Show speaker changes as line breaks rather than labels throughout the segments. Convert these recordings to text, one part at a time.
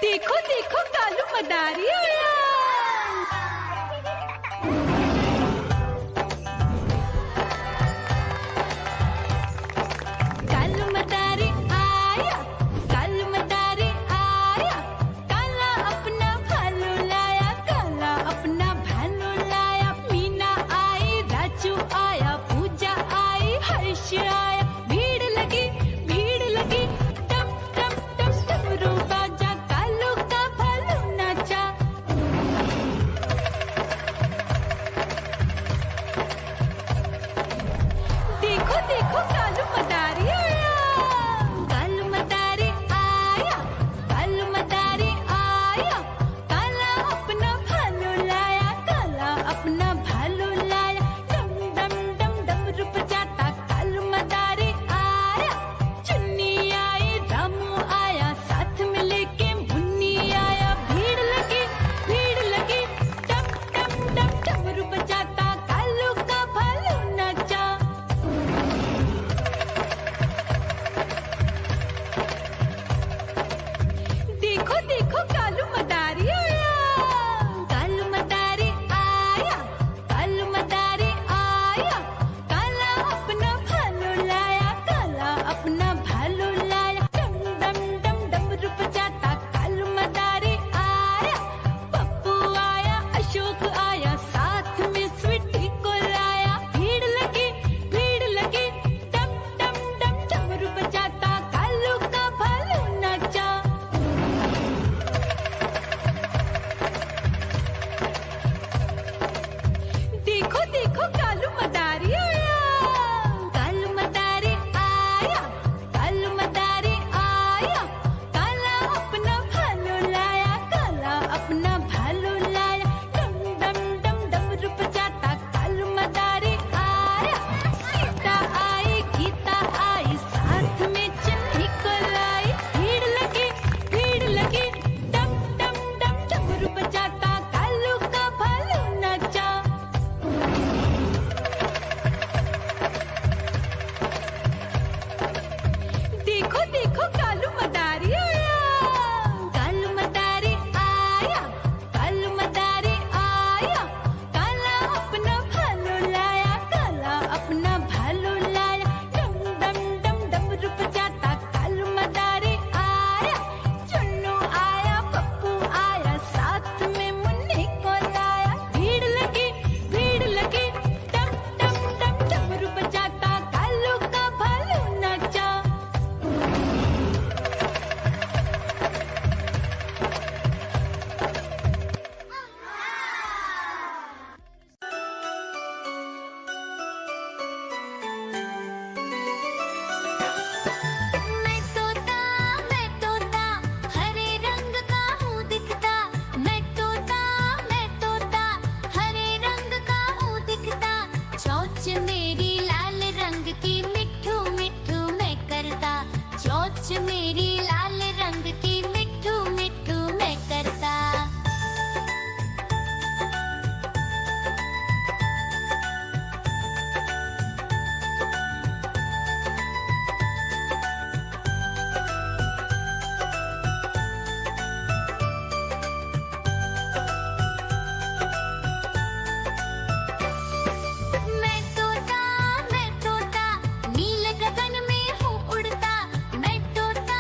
देखो देखो कालू मदारी आया। कालू मदारी आया, कालू मदारी आया, काला अपना भालू लाया, काला अपना भालू लाया। मीना आई, राजू आया, पूजा आई, हर्ष आया। भीड़ लगी टम टम टम डमरू बाजा, कालू का भालू नाचा। देखो देखो कालू मदारी आया, कालू मदारी आया, कालू मदारी आया, काला अपना भालू लाया, काला अपना भालू लाया। डम डम डम डमरू बजाता कालू मदारी आया। चुन्नी आई, रामू आया, साथ में लेके मुन्नी आया। भीड़ लगी टम टम टम डमरू बजाता कालू का भालू नाचा। देखो देखो कालू मदारी आया, कालू मदारी आया, कालू मदारी आया, काला अपना भालू लाया, काला अपना भालू लाया। डम डम डम डमरू बजाता कालू मदारी आया। पप्पू आया, अशोक आया, साथ में स्वीटी को लाया। भीड़ लगी टम टम टम डमरू बजाता कालू का भालू नाचा। देखो देखो कालू मदारी आया, कालू मदारी आया, कालू मदारी आया, काला अपना भालू लाया, काला अपना भालू लाया। डम डम डम डमरू बजाता कालू मदारी आया। सीता आई, गीता आई, साथ में चन्नी को लाई। भीड़ लगी टम टम टम डमरू बजाता कालू का भालू नाचा। देखो देखो कालू मदारी आया, कालू मदारी आया, कालू मदारी आया, काला अपना भालू लाया, काला अपना भालू लाया। डम डम डम डमरू बजाता कालू मदारी आया। चुन्नू आया, पप्पू आया, साथ में मुन्नी को लाया। भीड़ लगी टम टम टम डमरू बजाता कालू का भालू नाचा। मैं तोता हरे रंग का हूँ दिखता। मैं तोता हरे रंग का हूँ दिखता। चोंच मेरी लाल रंग की, मिट्ठू मिट्ठू मैं करता। चोंच मेरी लाल रंग की, मिट्ठू मिट्ठू मैं करता। मैं तोता नील गगन में हूँ उड़ता। मैं तोता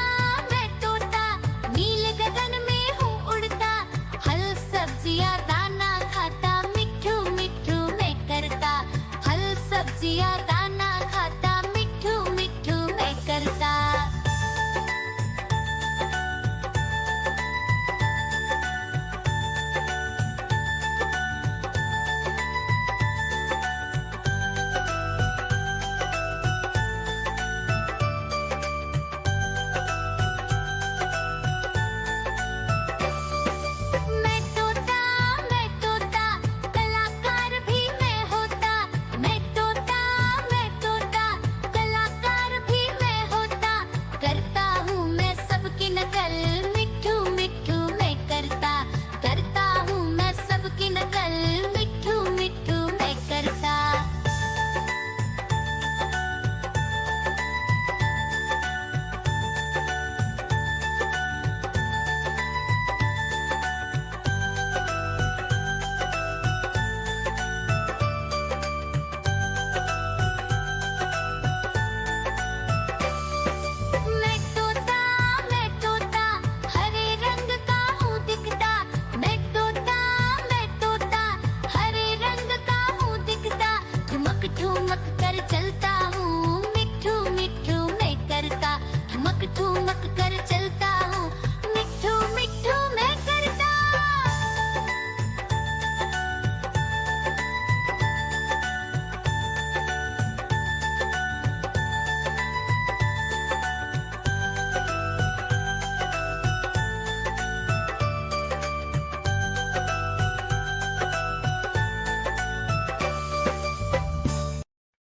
ठुमक ठुमक कर चलता हूँ, मिट्ठू मिट्ठू मैं करता।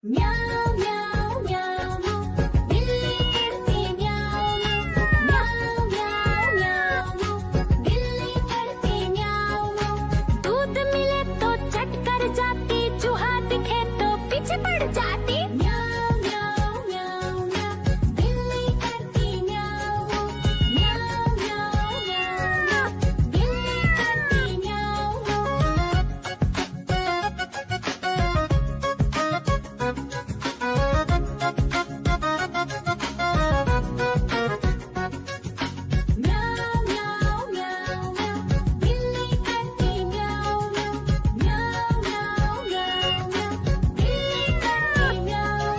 म्याऊं म्याऊं म्याऊं, बिल्ली करती म्याऊं म्याऊं म्याऊं म्याऊं, बिल्ली करती म्याऊं। दूध मिले तो चट कर जाती, चूहा दिखे तो पीछे पड़ जाती। म्याऊं म्याऊं म्याऊं म्याऊं, बिल्ली करती म्याऊं म्याऊं म्याऊं म्याऊं, बिल्ली करती म्याऊं। म्याऊं म्याऊं म्याऊं म्याऊं, बिल्ली करती म्याऊं म्याऊं म्याऊं म्याऊं म्याऊं, बिल्ली करती म्याऊं।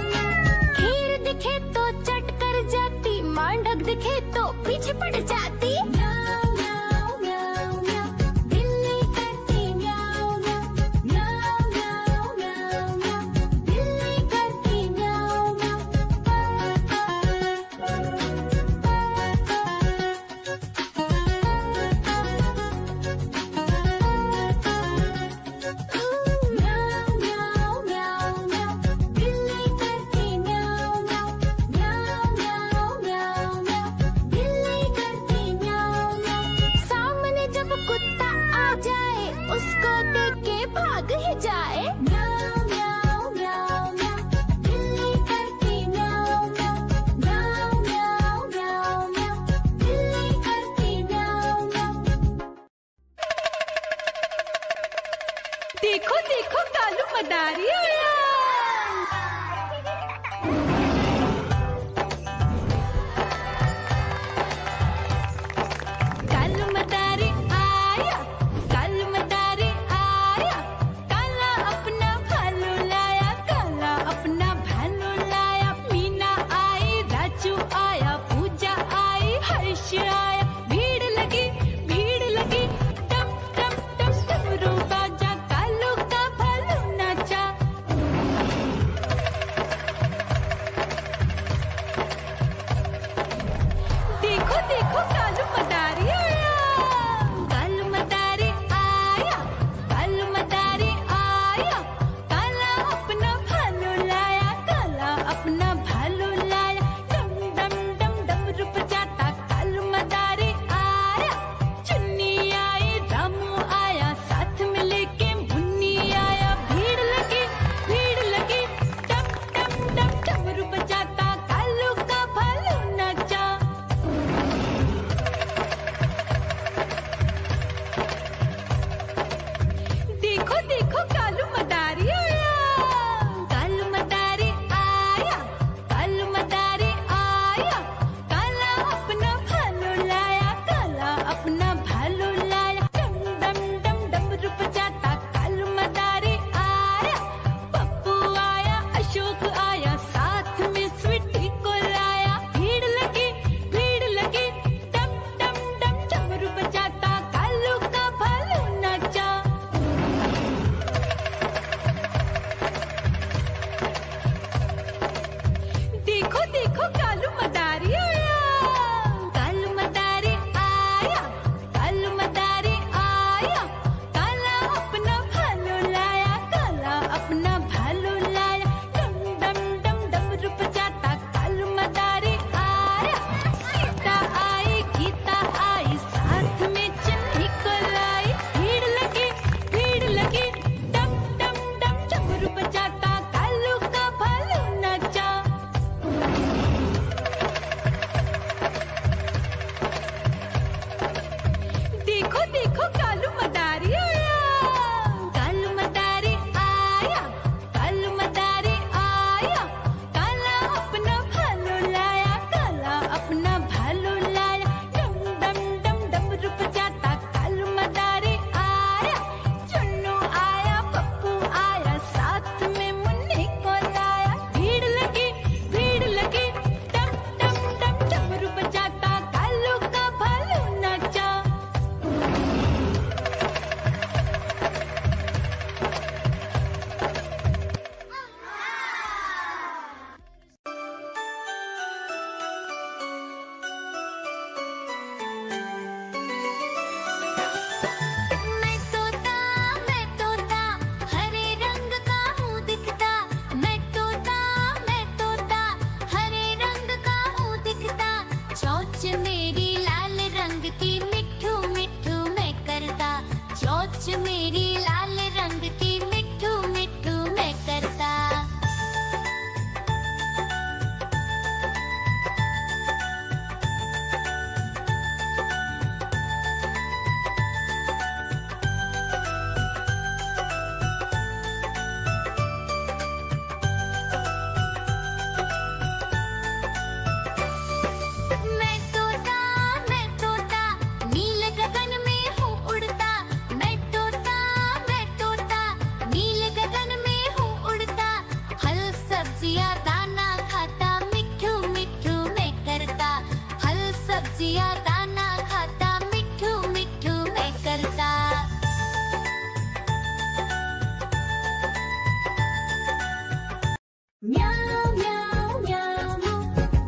खीर दिखे तो चट कर जाती, मांडक दिखे तो पीछे पड़ जाती। म्याऊं म्याऊं म्याऊं म्याऊं, बिल्ली करती म्याऊं म्याऊं म्याऊं म्याऊं म्याऊं म्याऊं, बिल्ली करती म्याऊं म्याऊं म्याऊं म्याऊं म्याऊं, बिल्ली करती म्याऊं म्याऊं म्याऊं म्याऊं म्याऊं म्याऊं, बिल्ली करती म्याऊं म्याऊं। सामने जब कुत्ता आ जाए, उसको देख के भाग ही जाए। म्याऊं म्याऊं म्याऊं म्याऊं, बिल्ली करती म्याऊं म्याऊं म्याऊं म्याऊं म्याऊं म्याऊं, बिल्ली करती म्याऊं म्याऊं। देखो देखो कालू मदारी आया। कालू मदारी आया, कालू मदारी आया, काला अपना भालू लाया, काला अपना भालू लाया। मीना आई, राजू आया, पूजा आई, हर्ष आया। भीड़ लगी टम टम टम डमरू बाजा, कालू का भालू नाचा। चोच मेरी लाल रंग की मिठू मिठू मैं करता, चोच मेरी लाल रंग की मिठू मिठू मैं करता। मैं तोता नील गगन में हूँ उड़ता, मैं तोता नील गगन में हूँ उड़ता। फल सब्जियाँ दाना खाता, मिठू मिठू मैं करता, फल सब्जियाँ दाना खाता, मिठू मिठू मैं करता। म्याऊ म्याऊ म्याऊ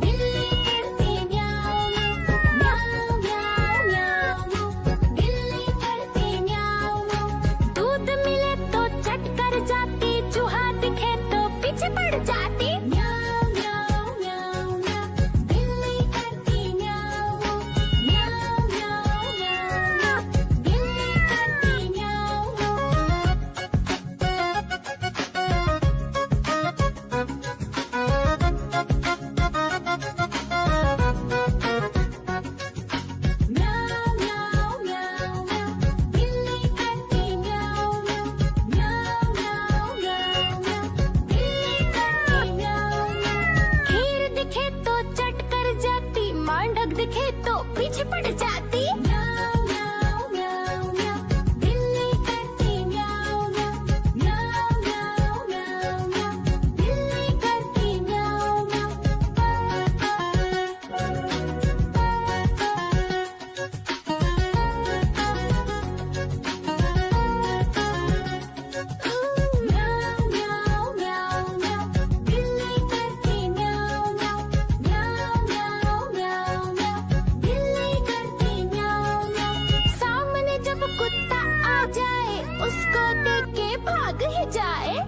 बिल्ली करती म्याऊ म्याऊ म्याऊ म्याऊ बिल्ली करती म्याऊ। दूध मिले तो चट कर जाती, चूहा दिखे तो पीछे पड़ जाती। म्याऊ म्याऊ म्याऊ म्याऊ बिल्ली करती म्याऊ म्याऊ म्याऊ म्याऊ बिल्ली करती म्याऊ। म्याऊ म्याऊ म्याऊ म्याऊ बिल्ली करती म्याऊ म्याऊ म्याऊ म्याऊ म्याऊ बिल्ली करती म्याऊ। खीर दिखे तो चट कर जाती, मांडक दिखे तो पीछे पड़ जाती। म्याऊ म्याऊ म्याऊ म्याऊ बिल्ली करती म्याऊ म्याऊ म्याऊ म्याऊ म्याऊ बिल्ली करती म्याऊ म्याऊ म्याऊ म्याऊ म्याऊ बिल्ली करती म्याऊ म्याऊ म्याऊ म्याऊ म्याऊ बिल्ली करती म्याऊ। सामने जब कुत्ता आ जाए, उसको देख के भाग ही जाए।